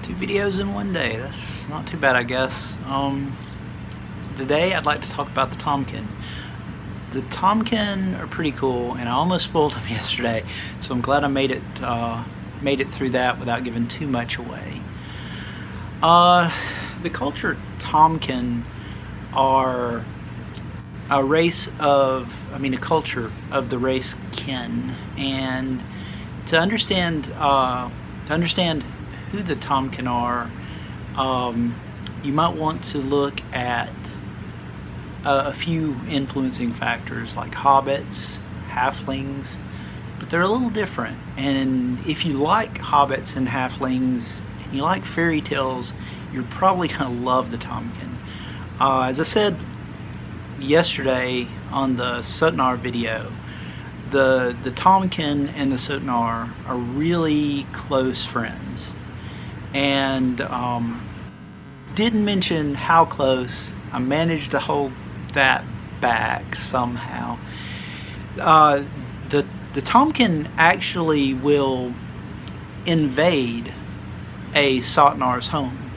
2 videos in one day. That's not too bad, I guess. So today I'd like to talk about the Taumkin. The Taumkin are pretty cool, and I almost spoiled them yesterday, so I'm glad I made it through that without giving too much away. The culture Taumkin are a culture of the race kin, and to understand who the Taumkin are, you might want to look at a few influencing factors like hobbits, halflings, but they're a little different. And if you like hobbits and halflings and you like fairy tales, you're probably going to love the Taumkin. As I said yesterday on the Sonar video, the Taumkin and the Sonar are really close friends, and didn't mention how close. I managed to hold that back somehow. The Taumkin actually will invade a Sotnar's home,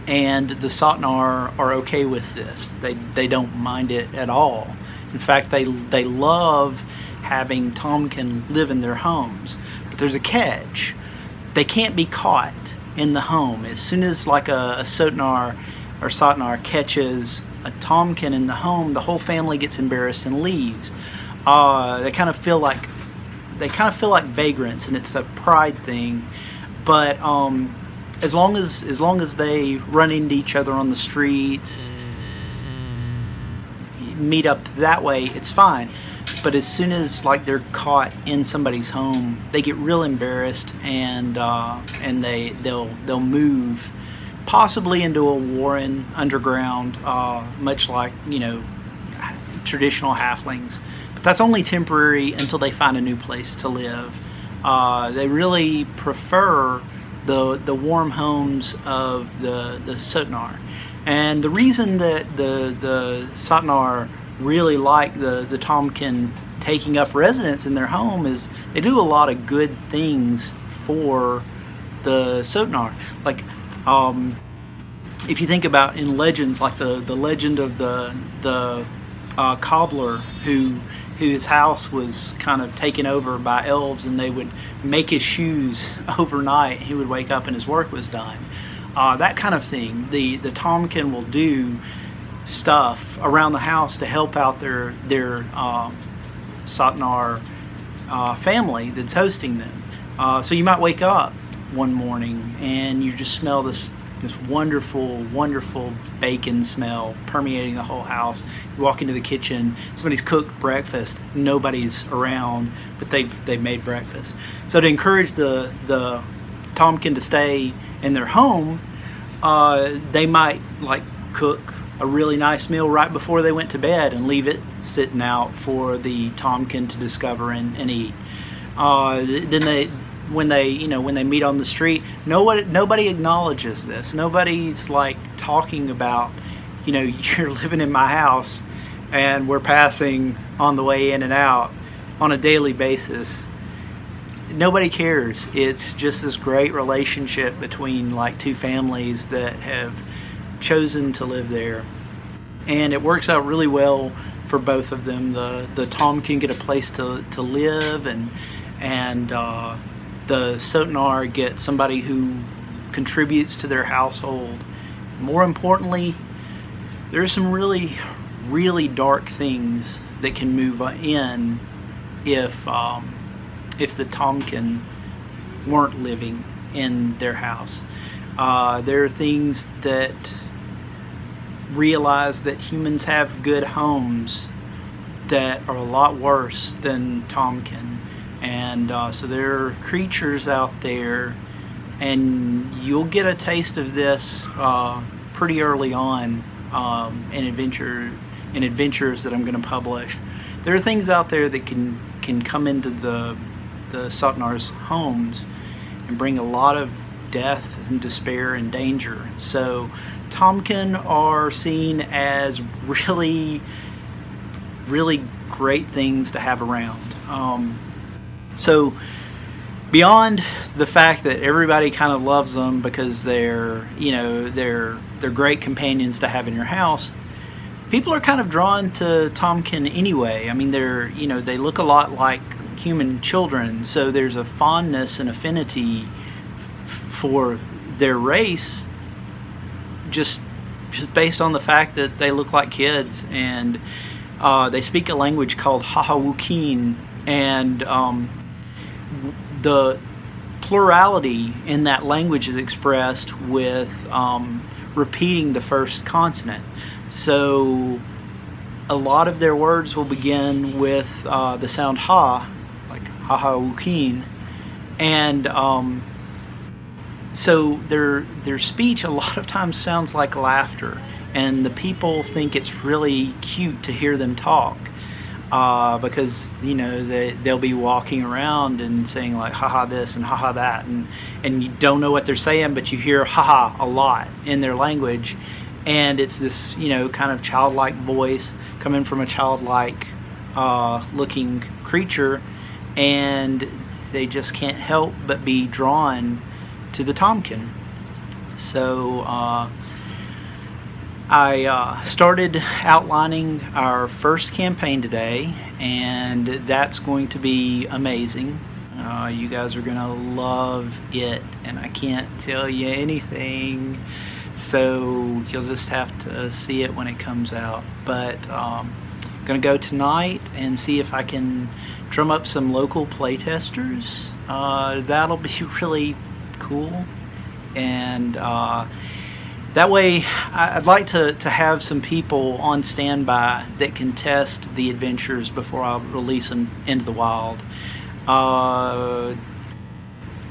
and the Sotnar are okay with this. They don't mind it at all. In fact, they love having Taumkin live in their homes. But there's a catch. They can't be caught in the home. As soon as like a Sotnar or Sotnar catches a Taumkin in the home, the whole family gets embarrassed and leaves. They kind of feel like vagrants, and it's a pride thing. But as long as they run into each other on the streets, meet up that way, it's fine. But as soon as like they're caught in somebody's home, they get real embarrassed, and they'll move, possibly into a warren underground, much like, you know, traditional halflings. But that's only temporary until they find a new place to live. They really prefer the warm homes of the Sotnar. And the reason that the Sotnar really like the Taumkin taking up residence in their home is they do a lot of good things for the Sotnar. Like, if you think about in legends, like the legend of the cobbler whose house was kind of taken over by elves, and they would make his shoes overnight. He would wake up and his work was done. That kind of thing. The Taumkin will do stuff around the house to help out their Sotnar family that's hosting them. So you might wake up one morning and you just smell this wonderful bacon smell permeating the whole house. You walk into the kitchen, somebody's cooked breakfast, nobody's around, but they've made breakfast. So to encourage the Taumkin to stay in their home, they might like cook a really nice meal right before they went to bed and leave it sitting out for the Taumkin to discover and eat. Then when they meet on the street, nobody acknowledges this. Nobody's like talking about, you're living in my house and we're passing on the way in and out on a daily basis. Nobody cares. It's just this great relationship between like two families that have chosen to live there, and it works out really well for both of them. The Taumkin get a place to live, and the Sotnar get somebody who contributes to their household. More importantly, there's some really dark things that can move in if the Taumkin weren't living in their house. There are things that realize that humans have good homes that are a lot worse than Taumkin. And so there are creatures out there, and you'll get a taste of this pretty early on in adventures that I'm going to publish. There are things out there that can come into the Sotnar's homes and bring a lot of death and despair and danger. So Taumkin are seen as really great things to have around. So beyond the fact that everybody kind of loves them because they're great companions to have in your house, people are kind of drawn to Taumkin anyway. I mean, they look a lot like human children, so there's a fondness and affinity for their race just based on the fact that they look like kids, and they speak a language called Taumkin, and the plurality in that language is expressed with repeating the first consonant. So a lot of their words will begin with the sound ha, like Taumkin, and so their speech a lot of times sounds like laughter, and the people think it's really cute to hear them talk, because they'll be walking around and saying like haha this and haha that, and you don't know what they're saying, but you hear haha a lot in their language, and it's this kind of childlike voice coming from a childlike looking creature, and they just can't help but be drawn to the Taumkin. So I started outlining our first campaign today, and that's going to be amazing. You guys are gonna love it, and I can't tell you anything, so you'll just have to see it when it comes out. But gonna go tonight and see if I can drum up some local playtesters. That'll be really cool, and that way I'd like to have some people on standby that can test the adventures before I release them into the wild.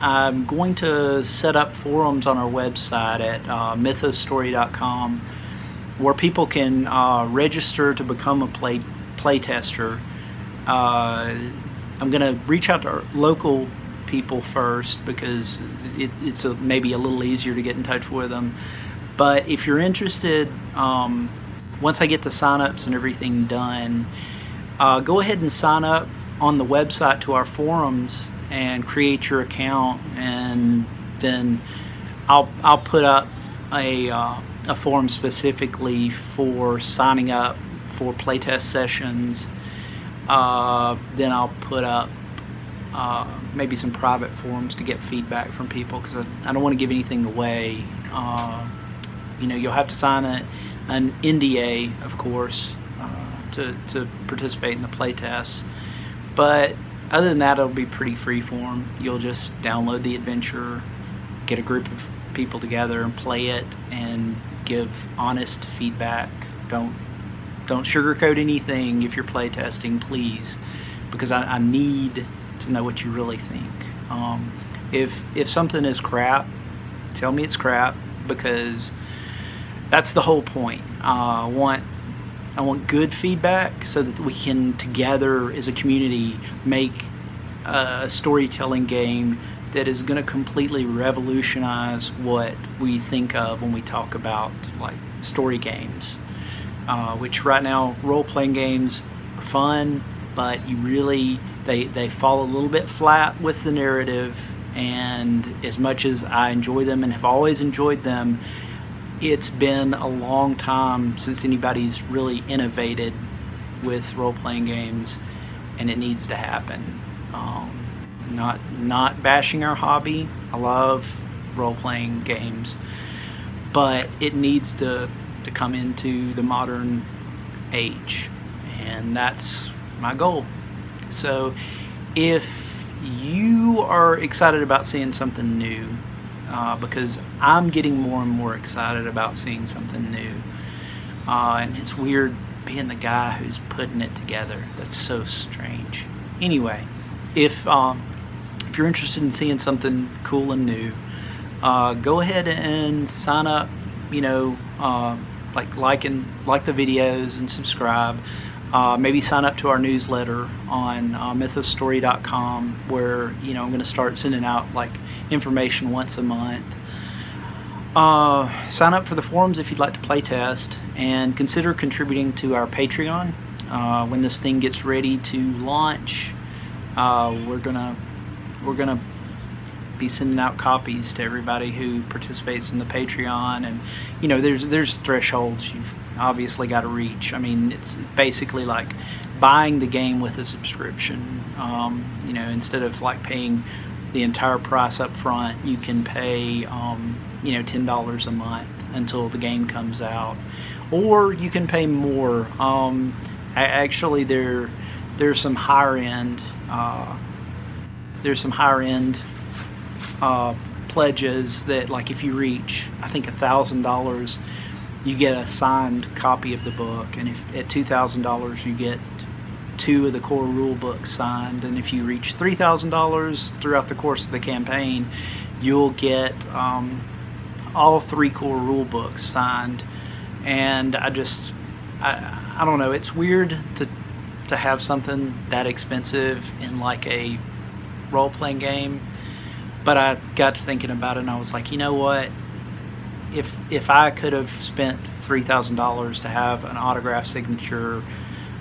I'm going to set up forums on our website at mythosstory.com where people can register to become a playtester. I'm going to reach out to our local people first because it's maybe a little easier to get in touch with them. But if you're interested, once I get the sign-ups and everything done, go ahead and sign up on the website to our forums and create your account, and then I'll put up a forum specifically for signing up for playtest sessions. Then I'll put up maybe some private forums to get feedback from people, because I don't want to give anything away. You'll have to sign an NDA, of course, to participate in the playtests. But other than that, it'll be pretty free form. You'll just download the adventure, get a group of people together and play it, and give honest feedback. Don't sugarcoat anything if you're playtesting, please, because I need to know what you really think. If something is crap, tell me it's crap, because that's the whole point. I want good feedback so that we can together as a community make a storytelling game that is going to completely revolutionize what we think of when we talk about like story games, which right now role-playing games are fun, but they fall a little bit flat with the narrative, and as much as I enjoy them and have always enjoyed them, it's been a long time since anybody's really innovated with role-playing games, and it needs to happen. Not bashing our hobby. I love role-playing games, but it needs to come into the modern age, and that's my goal. So if you are excited about seeing something new, because I'm getting more and more excited about seeing something new, and it's weird being the guy who's putting it together. That's so strange. Anyway, if you're interested in seeing something cool and new, go ahead and sign up. Like the videos and subscribe. Maybe sign up to our newsletter on mythosstory.com, where I'm going to start sending out like information once a month. Sign up for the forums if you'd like to playtest, and consider contributing to our Patreon. When this thing gets ready to launch, we're gonna be sending out copies to everybody who participates in the Patreon. And you know, there's thresholds you've obviously got to reach. I mean, it's basically like buying the game with a subscription. You know, instead of like paying the entire price up front, you can pay you know, $10 a month until the game comes out, or you can pay more. Actually, there's some higher end pledges that, like, if you reach, I think, $1,000, you get a signed copy of the book, and if at $2,000 you get 2 of the core rule books signed, and if you reach $3,000 throughout the course of the campaign, you'll get all 3 core rule books signed. And I don't know, it's weird to have something that expensive in like a role-playing game, but I got to thinking about it, and I was like, you know what, if I could have spent $3,000 to have an autograph signature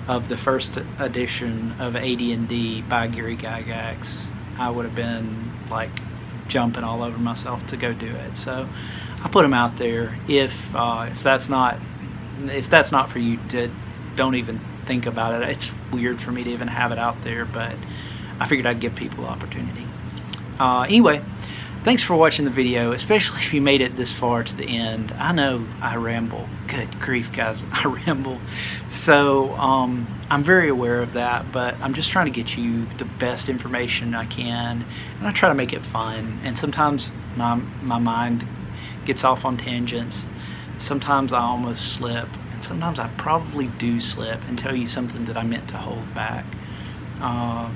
of the first edition of AD&D by Gary Gygax, I would have been like jumping all over myself to go do it. So I put them out there. If that's not for you, don't even think about it. It's weird for me to even have it out there, but I figured I'd give people the opportunity. Anyway, thanks for watching the video, especially if you made it this far to the end. I know I ramble. Good grief, guys, I ramble. So I'm very aware of that, but I'm just trying to get you the best information I can, and I try to make it fun. And sometimes my mind gets off on tangents. Sometimes I almost slip, and sometimes I probably do slip and tell you something that I meant to hold back.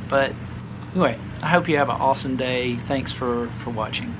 But anyway, I hope you have an awesome day. Thanks for watching.